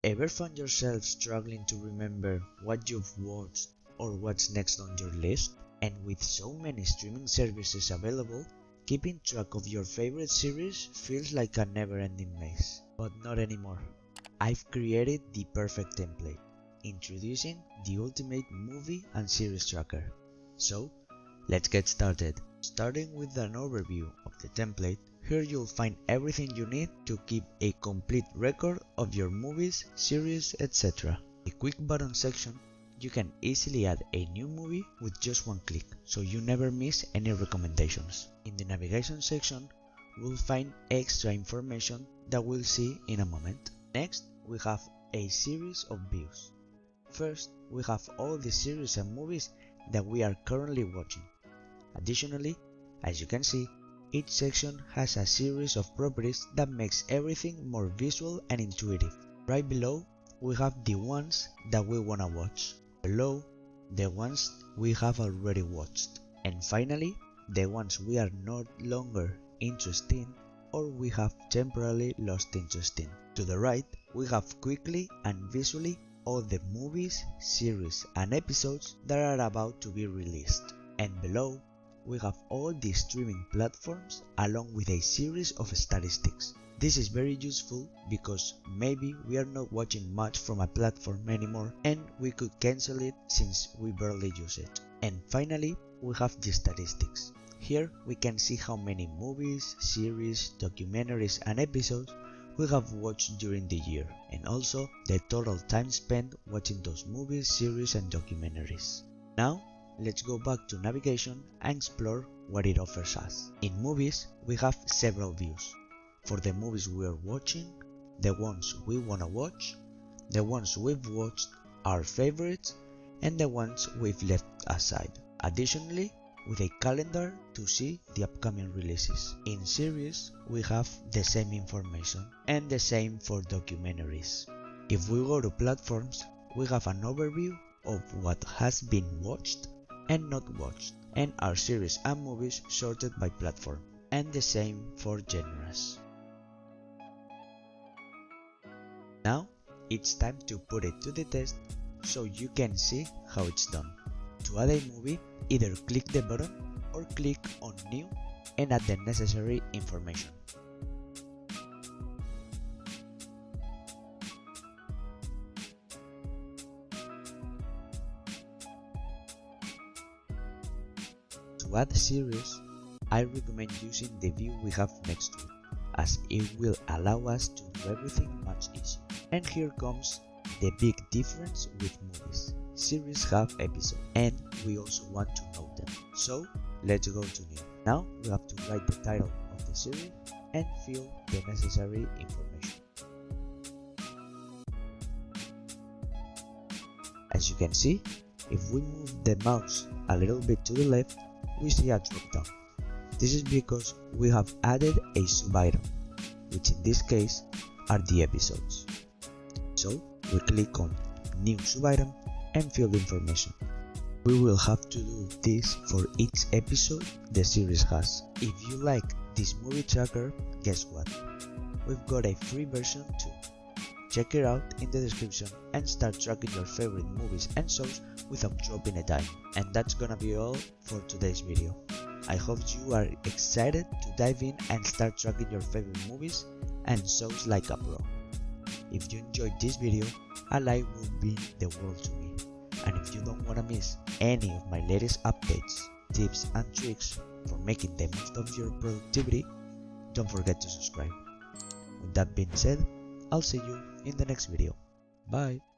Ever find yourself struggling to remember what you've watched or what's next on your list? And with so many streaming services available, keeping track of your favorite series feels like a never-ending maze. But not anymore. I've created the perfect template, introducing the ultimate movie and series tracker. So, let's get started. Starting with an overview of the template, here you'll find everything you need to keep a complete record of your movies, series, etc. In the quick button section, you can easily add a new movie with just one click, so you never miss any recommendations. In the navigation section, we'll find extra information that we'll see in a moment. Next, we have a series of views. First, we have all the series and movies that we are currently watching. Additionally, as you can see, each section has a series of properties that makes everything more visual and intuitive. Right below, we have the ones that we wanna watch. Below, the ones we have already watched. And finally, the ones we are no longer interested in or we have temporarily lost interest in. To the right, we have quickly and visually all the movies, series and episodes that are about to be released. And below, we have all the streaming platforms along with a series of statistics. This is very useful because maybe we are not watching much from a platform anymore and we could cancel it since we barely use it. And finally, we have the statistics. Here we can see how many movies, series, documentaries and episodes we have watched during the year, and also the total time spent watching those movies, series and documentaries. Now, let's go back to navigation and explore what it offers us. In movies, we have several views. For the movies we are watching, the ones we wanna watch, the ones we've watched, our favorites, and the ones we've left aside. Additionally, with a calendar to see the upcoming releases. In series, we have the same information, and the same for documentaries. If we go to platforms, we have an overview of what has been watched and not watched, and our series and movies sorted by platform, and the same for genres. Now, it's time to put it to the test so you can see how it's done. To add a movie, either click the button or click on New and add the necessary information. To add series, I recommend using the view we have next to it, as it will allow us to do everything much easier. And here comes the big difference with movies. Series have episodes, and we also want to know them. So let's go to New. Now we have to write the title of the series and fill the necessary information. As you can see, if we move the mouse a little bit to the left, we see a drop down. This is because we have added a sub-item, which in this case are the episodes. So we click on New sub-item and fill the information. We will have to do this for each episode the series has. If you like this movie tracker, guess what? We've got a free version too. Check it out in the description and start tracking your favorite movies and shows without dropping a dime. And that's gonna be all for today's video. I hope you are excited to dive in and start tracking your favorite movies and shows like a pro. If you enjoyed this video, a like would mean the world to me. And if you don't want to miss any of my latest updates, tips and tricks for making the most of your productivity, don't forget to subscribe. With that being said, I'll see you in the next video. Bye!